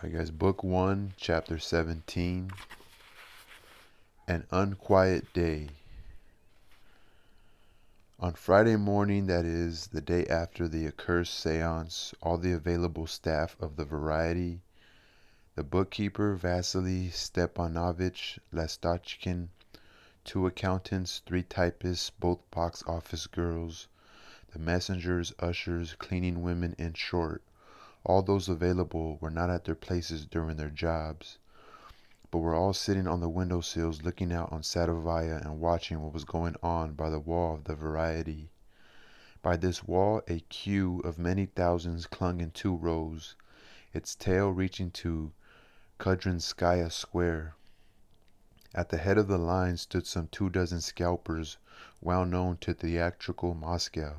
Alright guys, Book 1, Chapter 17, An Unquiet Day. On Friday morning, that is, the day after the accursed seance, all the available staff of the Variety, the bookkeeper, Vasily Stepanovich Lastachkin, 2 accountants, 3 typists, both box office girls, the messengers, ushers, cleaning women, in short, all those available were not at their places during their jobs, but were all sitting on the window sills looking out on Sadovaya and watching what was going on by the wall of the Variety. By this wall a queue of many thousands clung in 2 rows, its tail reaching to Kudrinskaya Square. At the head of the line stood some 2 dozen scalpers well known to theatrical Moscow.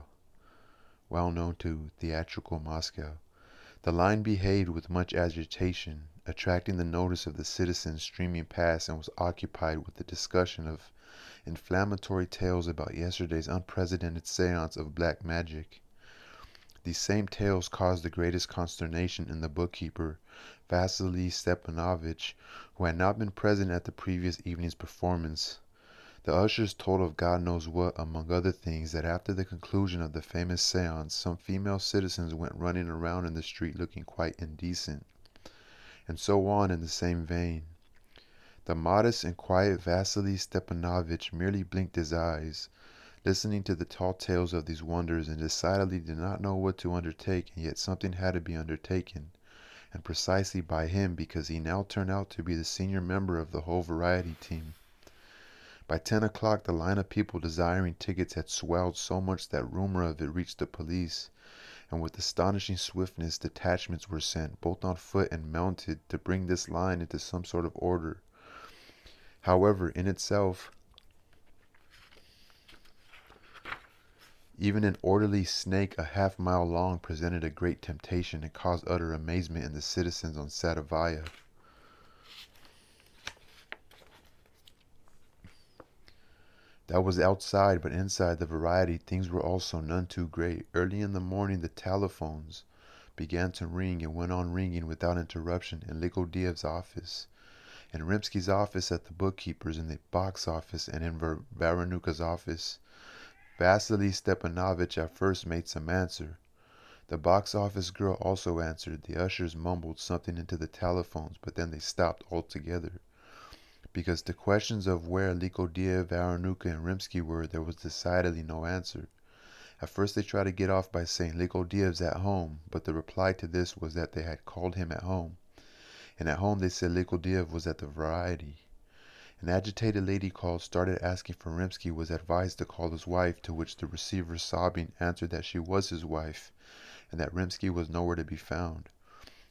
The line behaved with much agitation, attracting the notice of the citizens streaming past, and was occupied with the discussion of inflammatory tales about yesterday's unprecedented seance of black magic. These same tales caused the greatest consternation in the bookkeeper, Vasily Stepanovich, who had not been present at the previous evening's performance. The ushers told of God knows what, among other things, that after the conclusion of the famous seance, some female citizens went running around in the street looking quite indecent, and so on in the same vein. The modest and quiet Vasily Stepanovich merely blinked his eyes, listening to the tall tales of these wonders, and decidedly did not know what to undertake, and yet something had to be undertaken, and precisely by him, because he now turned out to be the senior member of the whole Variety team. By 10 o'clock the line of people desiring tickets had swelled so much that rumor of it reached the police, and with astonishing swiftness detachments were sent, both on foot and mounted, to bring this line into some sort of order. However, in itself, even an orderly snake a half-mile long presented a great temptation and caused utter amazement in the citizens on Sadovaya. That was outside, but inside the Variety things were also none too great. Early in the morning the telephones began to ring, and went on ringing without interruption in Griboedov's office, in Rimsky's office, at the bookkeeper's, in the box office, and in Voronuka's office. Vasily Stepanovich at first made some answer. The box office girl also answered. The ushers mumbled something into the telephones, but then they stopped altogether, because to questions of where Griboedov, Voronuka, and Rimsky were, there was decidedly no answer. At first they tried to get off by saying Griboedov's at home, but the reply to this was that they had called him at home, and at home they said Griboedov was at the Variety. An agitated lady called, started asking for Rimsky, was advised to call his wife, to which the receiver, sobbing, answered that she was his wife, and that Rimsky was nowhere to be found.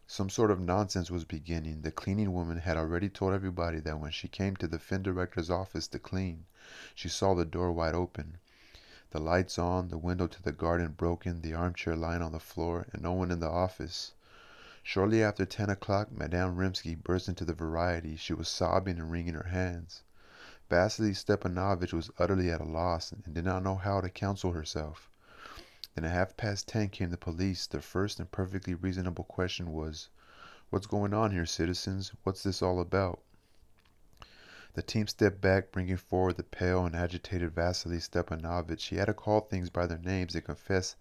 Some sort of nonsense was beginning. The cleaning woman had already told everybody that when she came to the fin director's office to clean, she saw the door wide open, the lights on, the window to the garden broken, the armchair lying on the floor, and no one in the office. Shortly after 10 o'clock, Madame Rimsky burst into the Variety. She was sobbing and wringing her hands. Vasily Stepanovich was utterly at a loss, and did not know how to counsel herself. Then at 10:30 came the police. The first and perfectly reasonable question was, "What's going on here, citizens? What's this all about?" The team stepped back, bringing forward the pale and agitated Vasily Stepanovich. He had to call things by their names and confess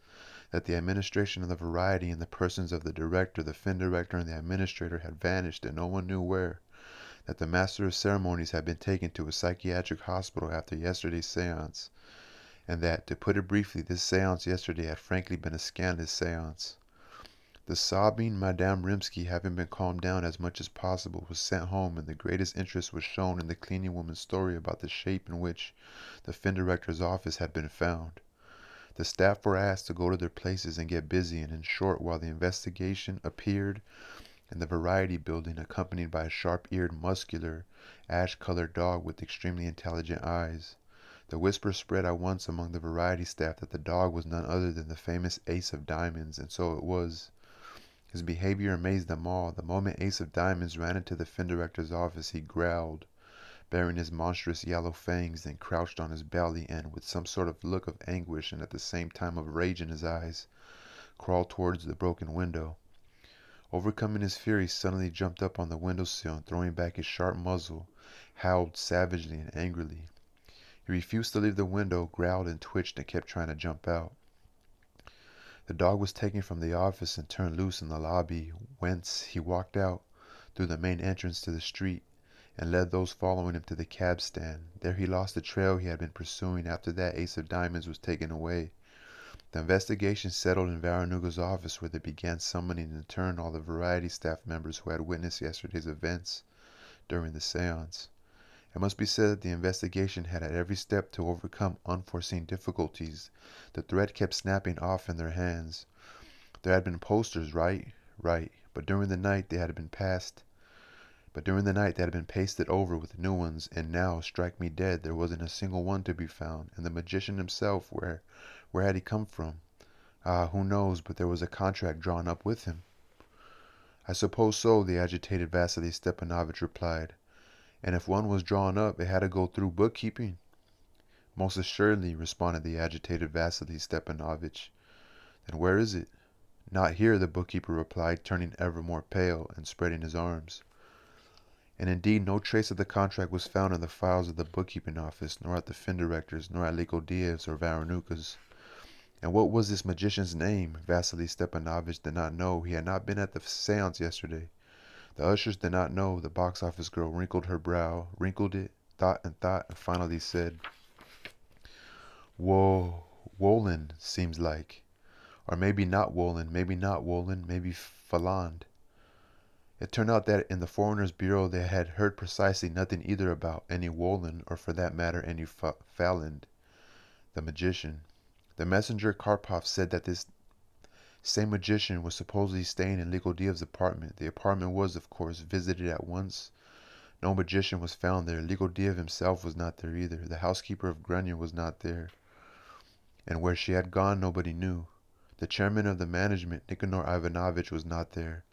that the administration of the Variety, in the persons of the director, the fin director, and the administrator, had vanished, and no one knew where, that the master of ceremonies had been taken to a psychiatric hospital after yesterday's seance, and that, to put it briefly, this seance yesterday had frankly been a scandalous seance. The sobbing Madame Rimsky, having been calmed down as much as possible, was sent home, and the greatest interest was shown in the cleaning woman's story about the shape in which the fin director's office had been found. The staff were asked to go to their places and get busy, and in short, while the investigation appeared in the Variety building, accompanied by a sharp-eared, muscular, ash-colored dog with extremely intelligent eyes, the whisper spread at once among the Variety staff that the dog was none other than the famous Ace of Diamonds, and so it was. His behavior amazed them all. The moment Ace of Diamonds ran into the fin director's office, he growled, baring his monstrous yellow fangs, then crouched on his belly, and, with some sort of look of anguish and at the same time of rage in his eyes, crawled towards the broken window. Overcoming his fear, he suddenly jumped up on the windowsill and throwing back his sharp muzzle, howled savagely and angrily. He refused to leave the window, growled and twitched and kept trying to jump out. The dog was taken from the office and turned loose in the lobby, whence he walked out through the main entrance to the street and led those following him to the cab stand. There he lost the trail he had been pursuing. After that, Ace of Diamonds was taken away. The investigation settled in Varanuga's office, where they began summoning in turn all the variety staff members who had witnessed yesterday's events during the seance. It must be said that the investigation had at every step to overcome unforeseen difficulties. The thread kept snapping off in their hands. There had been posters, right? Right. But during the night they had been pasted over with new ones, and now, strike me dead, there wasn't a single one to be found. And the magician himself, where had he come from? Ah, who knows, but there was a contract drawn up with him. I suppose so, the agitated Vasily Stepanovich replied. And if one was drawn up, it had to go through bookkeeping? Most assuredly, responded the agitated Vasily Stepanovich. Then where is it? Not here, the bookkeeper replied, turning ever more pale and spreading his arms. And indeed no trace of the contract was found in the files of the bookkeeping office, nor at the fin director's, nor at Griboedov's or Varanuka's. And what was this magician's name? Vasily Stepanovich did not know. He had not been at the seance yesterday. The ushers did not know. The box office girl wrinkled her brow, wrinkled it, thought, and finally said, Wolin, seems like. Or maybe not Wolin, maybe Faland. It turned out that in the Foreigners' Bureau they had heard precisely nothing either about any Wolin, or for that matter any Faland, the magician. The messenger Karpov said that this same magician was supposedly staying in Griboedov's apartment. The apartment was, of course, visited at once. No magician was found there. Griboedov himself was not there either. The housekeeper of Grunya was not there. And where she had gone, nobody knew. The chairman of the management, Nikanor Ivanovich, was not there.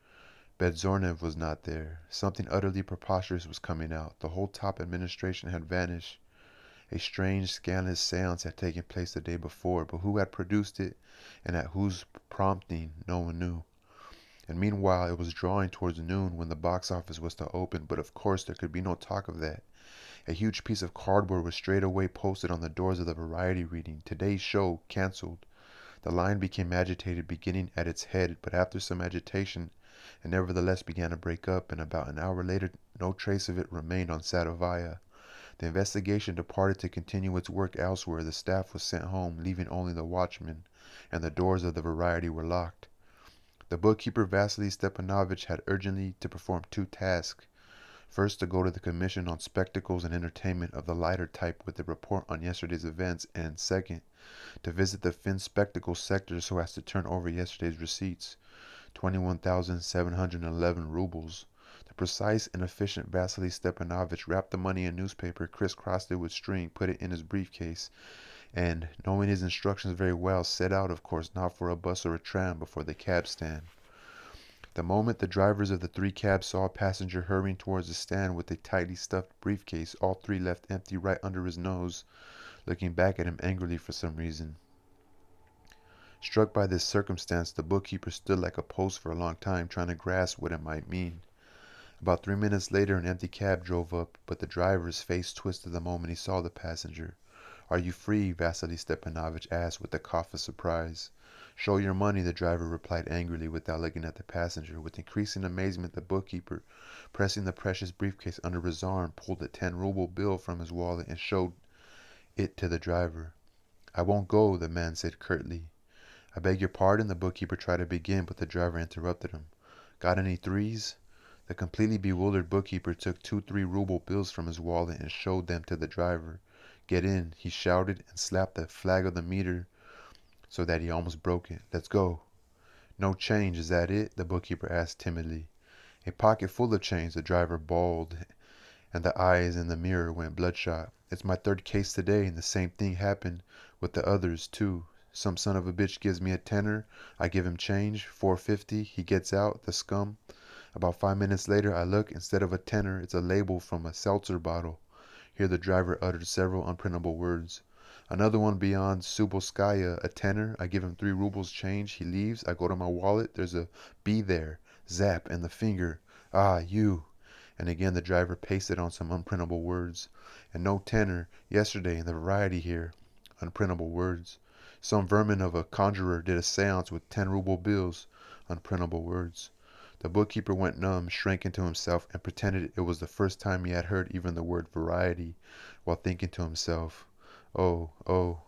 Bedzornev was not there. Something utterly preposterous was coming out. The whole top administration had vanished. A strange, scandalous seance had taken place the day before, but who had produced it, and at whose prompting, no one knew. And meanwhile, it was drawing towards noon when the box office was to open, but of course there could be no talk of that. A huge piece of cardboard was straight away posted on the doors of the variety reading. Today's show cancelled. The line became agitated, beginning at its head, but after some agitation, it nevertheless began to break up, and about an hour later no trace of it remained on Sadovaya. The investigation departed to continue its work elsewhere. The staff was sent home, leaving only the watchman, and the doors of the variety were locked. The bookkeeper Vasily Stepanovich had urgently to perform two tasks. First, to go to the Commission on Spectacles and Entertainment of the lighter type with a report on yesterday's events, and second, to visit the Fin Spectacle sector so as to turn over yesterday's receipts, 21,711 rubles. The precise and efficient Vasily Stepanovich wrapped the money in newspaper, crisscrossed it with string, put it in his briefcase, and, knowing his instructions very well, set out, of course, not for a bus or a tram, but for the cab stand. The moment the drivers of the three cabs saw a passenger hurrying towards the stand with a tightly stuffed briefcase, all three left empty right under his nose, looking back at him angrily for some reason. Struck by this circumstance, the bookkeeper stood like a post for a long time, trying to grasp what it might mean. About 3 minutes later, an empty cab drove up, but the driver's face twisted the moment he saw the passenger. "Are you free?" Vasily Stepanovich asked with a cough of surprise. "Show your money," the driver replied angrily without looking at the passenger. With increasing amazement, the bookkeeper, pressing the precious briefcase under his arm, pulled a 10-ruble bill from his wallet and showed it to the driver. "I won't go," the man said curtly. "I beg your pardon," the bookkeeper tried to begin, but the driver interrupted him. "Got any threes?" The completely bewildered bookkeeper took 2 3-ruble bills from his wallet and showed them to the driver. "Get in," he shouted, and slapped the flag of the meter so that he almost broke it. "Let's go." "No change, is that it?" the bookkeeper asked timidly. "A pocket full of change," the driver bawled, and the eyes in the mirror went bloodshot. "It's my 3rd case today, and the same thing happened with the others, too. Some son of a bitch gives me a tenner, I give him change, 4.50, he gets out, the scum. About 5 minutes later, I look, instead of a tenner, it's a label from a seltzer bottle." Here the driver uttered several unprintable words. "Another one beyond Subolskaya, a tenner, I give him 3 rubles change, he leaves, I go to my wallet, there's a B there, Zap, and the finger. Ah, you. And again the driver pasted on some unprintable words. And no tenor. Yesterday in the variety here. Unprintable words. Some vermin of a conjurer did a seance with 10-ruble bills. Unprintable words. The bookkeeper went numb, shrank into himself, and pretended it was the first time he had heard even the word variety, while thinking to himself, oh, oh.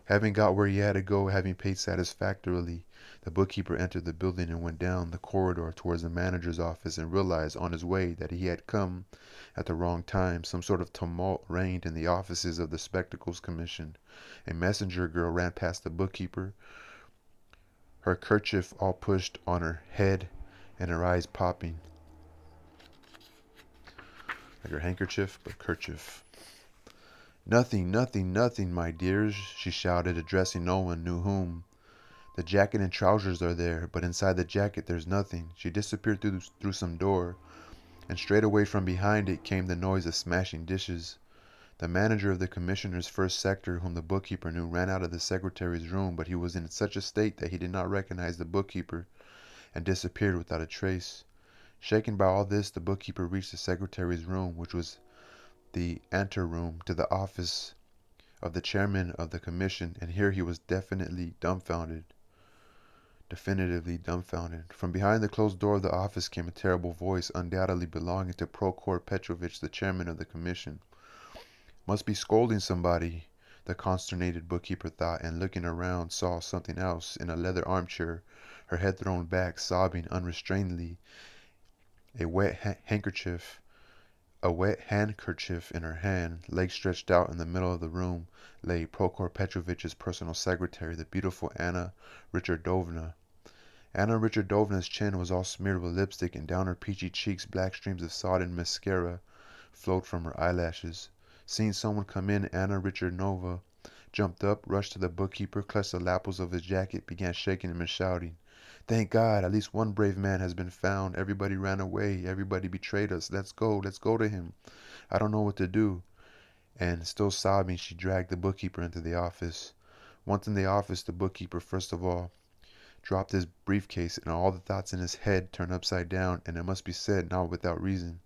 Having got where he had to go, having paid satisfactorily, the bookkeeper entered the building and went down the corridor towards the manager's office and realized on his way that he had come at the wrong time. Some sort of tumult reigned in the offices of the Spectacles Commission. A messenger girl ran past the bookkeeper, her kerchief all pushed on her head and her eyes popping. Like her handkerchief, but kerchief. Nothing, nothing, nothing, my dears, she shouted, addressing no one knew whom. The jacket and trousers are there, but inside the jacket there's nothing. She disappeared through some door, and straight away from behind it came the noise of smashing dishes. The manager of the commissioner's first sector, whom the bookkeeper knew, ran out of the secretary's room, but he was in such a state that he did not recognize the bookkeeper, and disappeared without a trace. Shaken by all this, the bookkeeper reached the secretary's room, which was the anteroom to the office of the chairman of the commission, and here he was definitively dumbfounded. From behind the closed door of the office came a terrible voice, undoubtedly belonging to Prokhor Petrovich, the chairman of the commission. Must be scolding somebody, the consternated bookkeeper thought, and looking around saw something else in a leather armchair, her head thrown back, sobbing unrestrainedly, a wet handkerchief in her hand, legs stretched out. In the middle of the room lay Prokhor Petrovich's personal secretary, the beautiful Anna Richardovna. Anna Richardovna's chin was all smeared with lipstick, and down her peachy cheeks black streams of sodden mascara flowed from her eyelashes. Seeing someone come in, Anna Richardovna jumped up, rushed to the bookkeeper, clutched the lapels of his jacket, began shaking him and shouting, "Thank God, at least one brave man has been found. Everybody ran away. Everybody betrayed us. Let's go to him. I don't know what to do." And still sobbing, she dragged the bookkeeper into the office. Once in the office, the bookkeeper first of all dropped his briefcase, and all the thoughts in his head turned upside down, and it must be said, not without reason.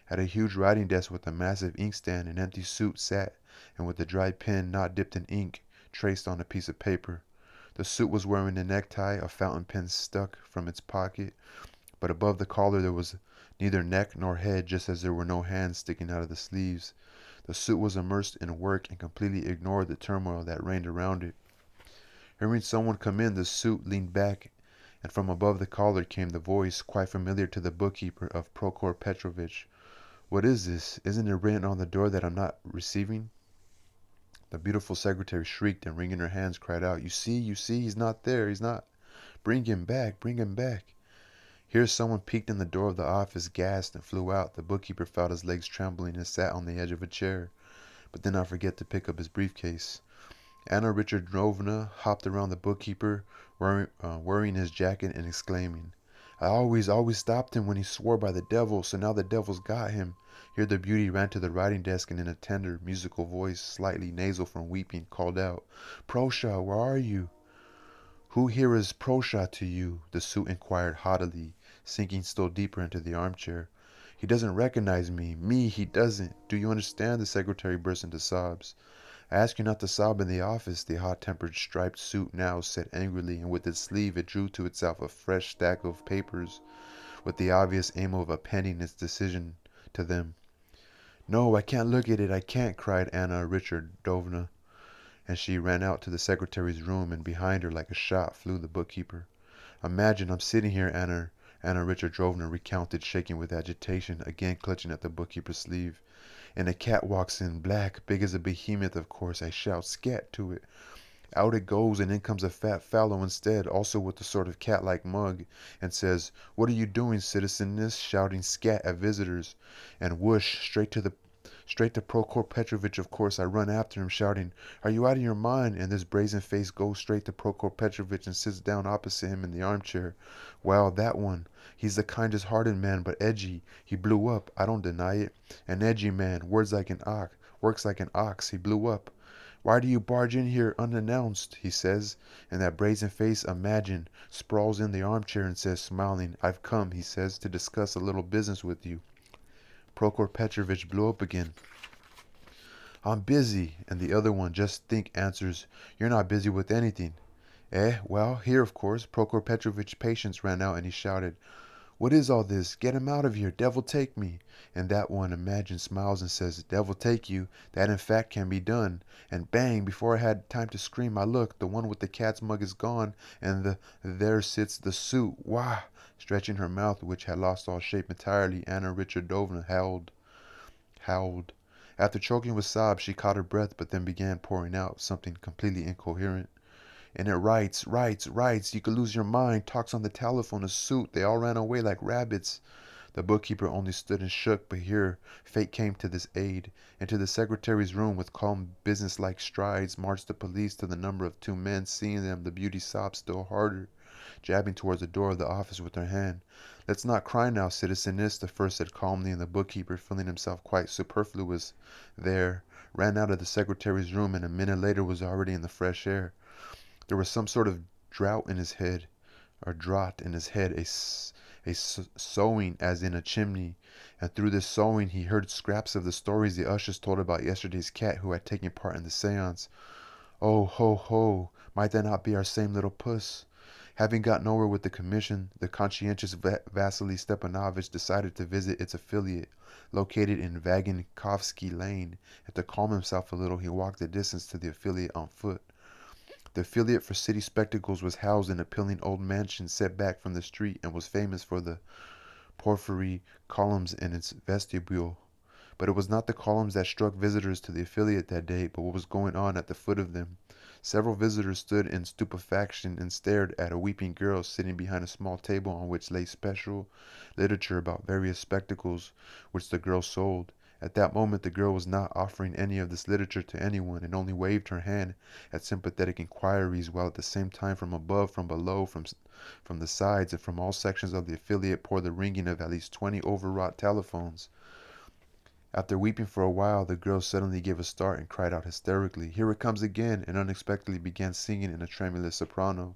At a huge writing desk with a massive inkstand, an empty suit sat, and with a dried pen, not dipped in ink, traced on a piece of paper. The suit was wearing a necktie, a fountain pen stuck from its pocket, but above the collar there was neither neck nor head, just as there were no hands sticking out of the sleeves. The suit was immersed in work and completely ignored the turmoil that reigned around it. Hearing someone come in, the suit leaned back, and from above the collar came the voice, quite familiar to the bookkeeper, of Prokhor Petrovich. "What is this? Isn't it written on the door that I'm not receiving?" The beautiful secretary shrieked, and wringing her hands cried out, you see, he's not there, he's not. Bring him back, bring him back." Here someone peeked in the door of the office, gasped, and flew out. The bookkeeper felt his legs trembling and sat on the edge of a chair, but did not forget to pick up his briefcase. Anna Richardovna hopped around the bookkeeper, wearing his jacket and exclaiming, "I always stopped him when he swore by the devil, so now the devil's got him." Here the beauty ran to the writing desk and in a tender, musical voice, slightly nasal from weeping, called out, "Prosha, where are you?" "Who here is Prosha to you?" the suit inquired haughtily, sinking still deeper into the armchair. "He doesn't recognize me. Me, he doesn't. Do you understand?" The secretary burst into sobs. "I ask you not to sob in the office," the hot-tempered striped suit now said angrily, and with its sleeve it drew to itself a fresh stack of papers, with the obvious aim of appending its decision to them. "No, I can't look at it, I can't," cried Anna Richardovna, and she ran out to the secretary's room, and behind her like a shot flew the bookkeeper. "Imagine I'm sitting here," Anna Richardovna recounted, shaking with agitation, again clutching at the bookkeeper's sleeve, "and a cat walks in, black, big as a behemoth, of course. I shout 'Scat' to it. Out it goes, and in comes a fat fellow instead, also with a sort of cat-like mug, and says, 'What are you doing, citizeness?' shouting 'Scat' at visitors. And whoosh, straight to Prokhor Petrovich, of course. I run after him, shouting, 'Are you out of your mind?' And this brazen face goes straight to Prokhor Petrovich and sits down opposite him in the armchair. Well, that one. He's the kindest-hearted man, but edgy. He blew up, I don't deny it. An edgy man, works like an ox. He blew up. Why do you barge in here unannounced, he says, and that brazen face, Imagine, sprawls in the armchair and says, smiling, I've come, he says, to discuss a little business with you. Prokhor Petrovich blew up again. I'm busy, and the other one, just think, answers, you're not busy with anything. Well, here, of course. Prokhor Petrovich's patience ran out, and he shouted, what is all this? Get him out of here. Devil take me. And that one, Imagine, smiles and says, devil take you. That in fact can be done. And bang, before I had time to scream, I look. The one with the cat's mug is gone, and there sits the suit. Wah! Stretching her mouth, which had lost all shape entirely, Anna Richardovna howled. After choking with sobs, she caught her breath, but then began pouring out something completely incoherent. And it writes. You could lose your mind. Talks on the telephone, a suit. They all ran away like rabbits. The bookkeeper only stood and shook, but here fate came to this aid. Into the secretary's room with calm businesslike strides marched the police to the number of 2 men. Seeing them, the beauty sobbed still harder, jabbing towards the door of the office with her hand. Let's not cry now, citizeness, the first said calmly, and the bookkeeper, feeling himself quite superfluous there, ran out of the secretary's room, and a minute later was already in the fresh air. There was some sort of draught in his head, a sowing as in a chimney, and through this sowing he heard scraps of the stories the ushers told about yesterday's cat who had taken part in the seance. Oh, ho, ho, might that not be our same little puss? Having got nowhere with the commission, the conscientious Vasily Stepanovich decided to visit its affiliate, located in Vagankovsky Lane, and to calm himself a little he walked the distance to the affiliate on foot. The affiliate for city spectacles was housed in a appealing old mansion set back from the street and was famous for the porphyry columns in its vestibule. But it was not the columns that struck visitors to the affiliate that day, but what was going on at the foot of them. Several visitors stood in stupefaction and stared at a weeping girl sitting behind a small table on which lay special literature about various spectacles which the girl sold. At that moment the girl was not offering any of this literature to anyone, and only waved her hand at sympathetic inquiries, while at the same time from above, from below, from the sides, and from all sections of the affiliate poured the ringing of at least 20 overwrought telephones. After weeping for a while, the girl suddenly gave a start and cried out hysterically, "Here it comes again!" and unexpectedly began singing in a tremulous soprano,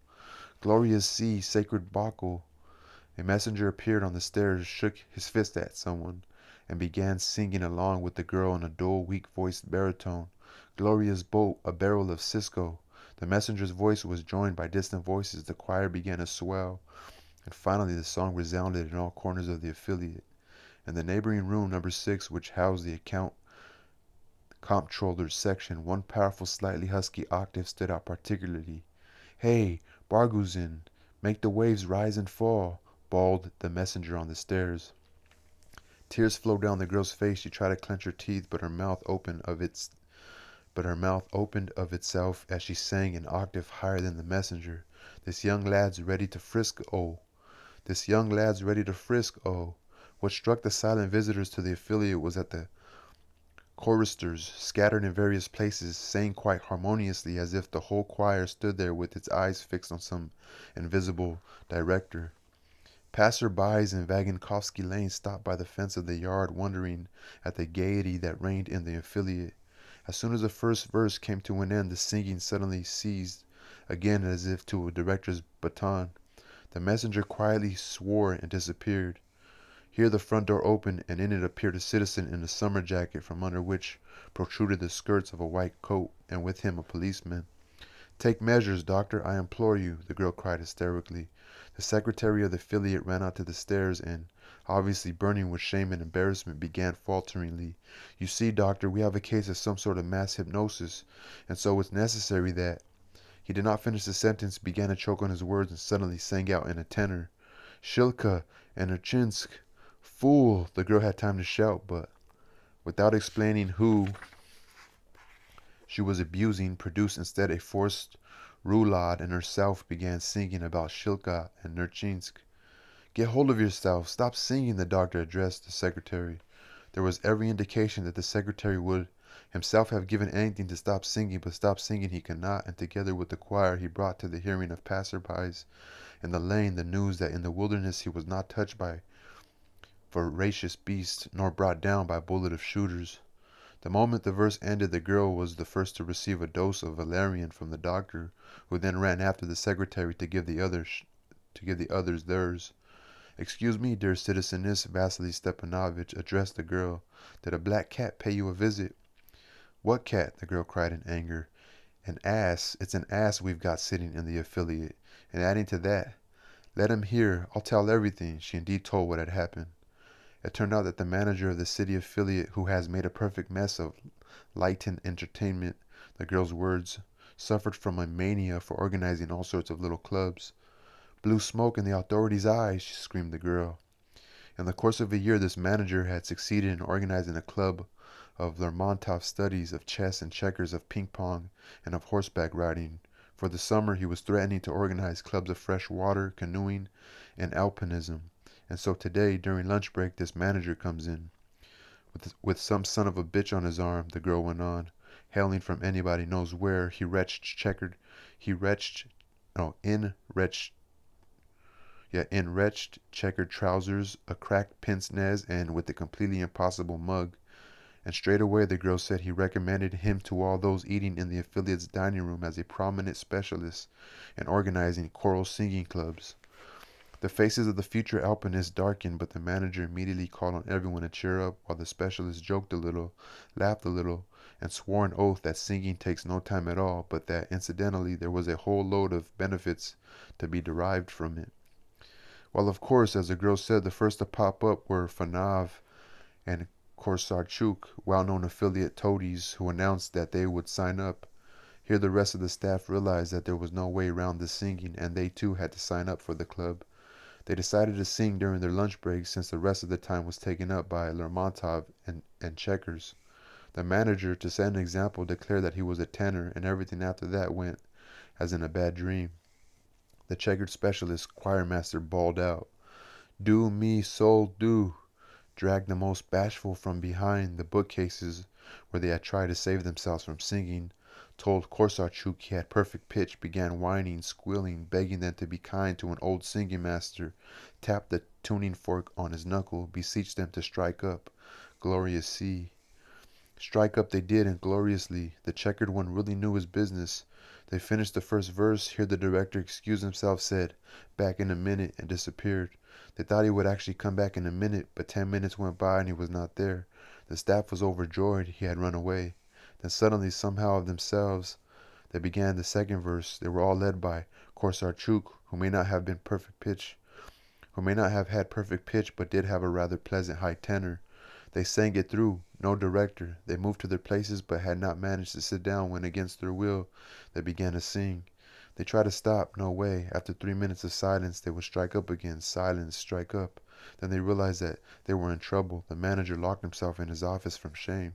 "Glorious sea, sacred Baco." A messenger appeared on the stairs, shook his fist at someone, and began singing along with the girl in a dull, weak-voiced baritone, "Glorious boat, a barrel of Cisco." The messenger's voice was joined by distant voices, the choir began to swell, and finally the song resounded in all corners of the affiliate. In the neighboring room, number 6, which housed the comptroller's section, one powerful, slightly husky octave stood out particularly. "Hey, Barguzin, make the waves rise and fall," bawled the messenger on the stairs. Tears flowed down the girl's face. She tried to clench her teeth, but her mouth opened of itself as she sang an octave higher than the messenger. "This young lad's ready to frisk, oh. This young lad's ready to frisk, oh." What struck the silent visitors to the affiliate was that the choristers, scattered in various places, sang quite harmoniously, as if the whole choir stood there with its eyes fixed on some invisible director. Passers-by in Vagankovsky Lane stopped by the fence of the yard, wondering at the gaiety that reigned in the affiliate. As soon as the first verse came to an end, the singing suddenly ceased again, as if to a director's baton. The messenger quietly swore and disappeared. Here the front door opened, and in it appeared a citizen in a summer jacket, from under which protruded the skirts of a white coat, and with him a policeman. "Take measures, doctor, I implore you," the girl cried hysterically. The secretary of the affiliate ran out to the stairs, and, obviously burning with shame and embarrassment, began falteringly, "You see, doctor, we have a case of some sort of mass hypnosis, and so it's necessary that—" He did not finish the sentence, began to choke on his words, and suddenly sang out in a tenor, "Shilka and Nerchinsk." "Fool!" the girl had time to shout, but, without explaining who she was abusing, produced instead a forced roulade, and herself began singing about Shilka and Nerchinsk. "Get hold of yourself! Stop singing!" the doctor addressed the secretary. There was every indication that the secretary would himself have given anything to stop singing, but stop singing he could not, and together with the choir he brought to the hearing of passers-by in the lane the news that in the wilderness he was not touched by voracious beasts, nor brought down by bullet of shooters. The moment the verse ended, the girl was the first to receive a dose of valerian from the doctor, who then ran after the secretary to give the others theirs. "Excuse me, dear citizeness," Vasily Stepanovich addressed the girl. "Did a black cat pay you a visit?" "What cat?" the girl cried in anger. "An ass. It's an ass we've got sitting in the affiliate. And adding to that, let him hear. I'll tell everything." She indeed told what had happened. It turned out that the manager of the city affiliate, who has made a perfect mess of Lighten Entertainment, the girl's words, suffered from a mania for organizing all sorts of little clubs. "Blue smoke in the authorities' eyes," screamed the girl. In the course of a year, this manager had succeeded in organizing a club of Lermontov's studies, of chess and checkers, of ping-pong, and of horseback riding. For the summer, he was threatening to organize clubs of fresh water, canoeing, and alpinism. And so today, during lunch break, this manager comes in. With some son of a bitch on his arm, the girl went on, hailing from anybody knows where, in wretched checkered trousers, a cracked pince-nez, and with a completely impossible mug. And straight away the girl said he recommended him to all those eating in the affiliate's dining room as a prominent specialist in organizing choral singing clubs. The faces of the future alpinists darkened, but the manager immediately called on everyone to cheer up, while the specialist joked a little, laughed a little, and swore an oath that singing takes no time at all, but that, incidentally, there was a whole load of benefits to be derived from it. Well, of course, as the girl said, the first to pop up were Fanov and Korsarchuk, well-known affiliate toadies, who announced that they would sign up. Here the rest of the staff realized that there was no way around the singing, and they too had to sign up for the club. They decided to sing during their lunch break, since the rest of the time was taken up by Lermontov and checkers. The manager, to set an example, declared that he was a tenor, and everything after that went as in a bad dream. The checkered specialist choirmaster bawled out, "Do, mi, sol, do," dragged the most bashful from behind the bookcases where they had tried to save themselves from singing, told Korsarchuk he had perfect pitch, began whining, squealing, begging them to be kind to an old singing master, tapped the tuning fork on his knuckle, beseeched them to strike up. Glorious sea. Strike up they did, and gloriously. The checkered one really knew his business. They finished the first verse. Here the director excused himself, said, "Back in a minute," and disappeared. They thought he would actually come back in a minute, but 10 minutes went by and he was not there. The staff was overjoyed. He had run away. Then suddenly, somehow of themselves, they began the second verse. They were all led by Korsarchuk, who may not have had perfect pitch, but did have a rather pleasant high tenor. They sang it through, no director. They moved to their places, but had not managed to sit down when, against their will, they began to sing. They tried to stop, no way. After 3 minutes of silence, they would strike up again. Silence, strike up. Then they realized that they were in trouble. The manager locked himself in his office from shame.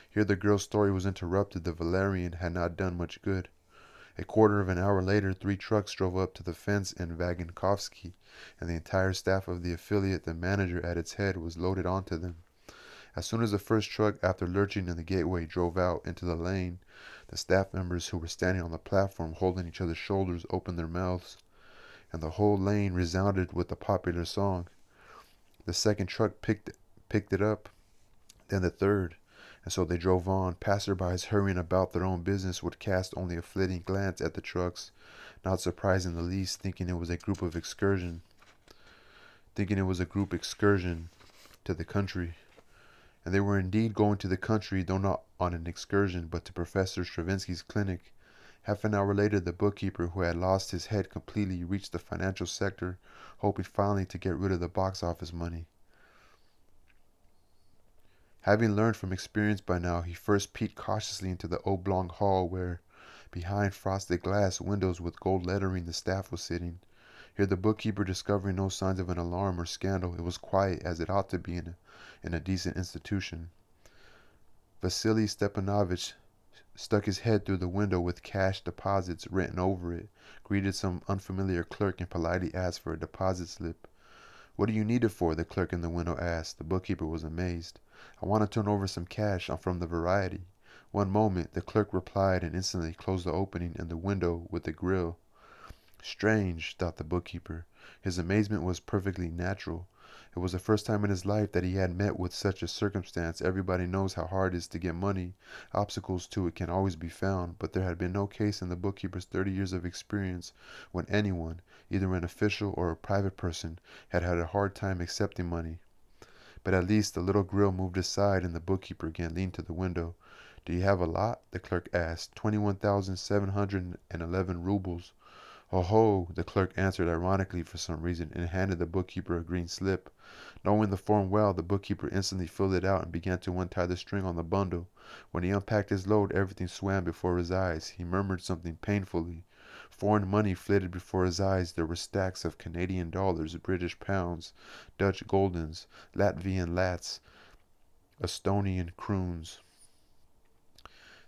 Here the girl's story was interrupted. The valerian had not done much good. A quarter of an hour later, 3 trucks drove up to the fence in Vagankovsky, and the entire staff of the affiliate, the manager at its head, was loaded onto them. As soon as the first truck, after lurching in the gateway, drove out into the lane, the staff members who were standing on the platform holding each other's shoulders opened their mouths, and the whole lane resounded with the popular song. The second truck picked it up, then the third, and so they drove on. Passerbys hurrying about their own business would cast only a flitting glance at the trucks, not surprised in the least, thinking it was a group excursion to the country. And they were indeed going to the country, though not on an excursion, but to Professor Stravinsky's clinic. Half an hour later, the bookkeeper, who had lost his head completely, reached the financial sector, hoping finally to get rid of the box office money. Having learned from experience by now, he first peeked cautiously into the oblong hall where, behind frosted glass windows with gold lettering, the staff was sitting. Here the bookkeeper, discovering no signs of an alarm or scandal, it was quiet as it ought to be in a decent institution. Vasily Stepanovich stuck his head through the window with cash deposits written over it, greeted some unfamiliar clerk, and politely asked for a deposit slip. "What do you need it for?" the clerk in the window asked. The bookkeeper was amazed. "I want to turn over some cash. I'm from the Variety." "One moment," the clerk replied, and instantly closed the opening in the window with a grill. Strange, thought the bookkeeper. His amazement was perfectly natural. It was the first time in his life that he had met with such a circumstance. Everybody knows how hard it is to get money. Obstacles to it can always be found, but there had been no case in the bookkeeper's 30 years of experience when anyone, either an official or a private person, had had a hard time accepting money. But at least the little grill moved aside and the bookkeeper again leaned to the window. "Do you have a lot?" the clerk asked. 21,711 rubles. "Oh ho!" the clerk answered ironically for some reason, and handed the bookkeeper a green slip. Knowing the form well, the bookkeeper instantly filled it out and began to untie the string on the bundle. When he unpacked his load, everything swam before his eyes. He murmured something painfully. Foreign money flitted before his eyes. There were stacks of Canadian dollars, British pounds, Dutch guldens, Latvian lats, Estonian kroons.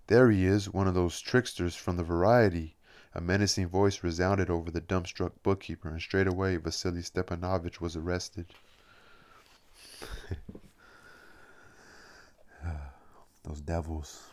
"There he is, one of those tricksters from the Variety." A menacing voice resounded over the dumbstruck bookkeeper, and straightway Vasily Stepanovich was arrested. Those devils.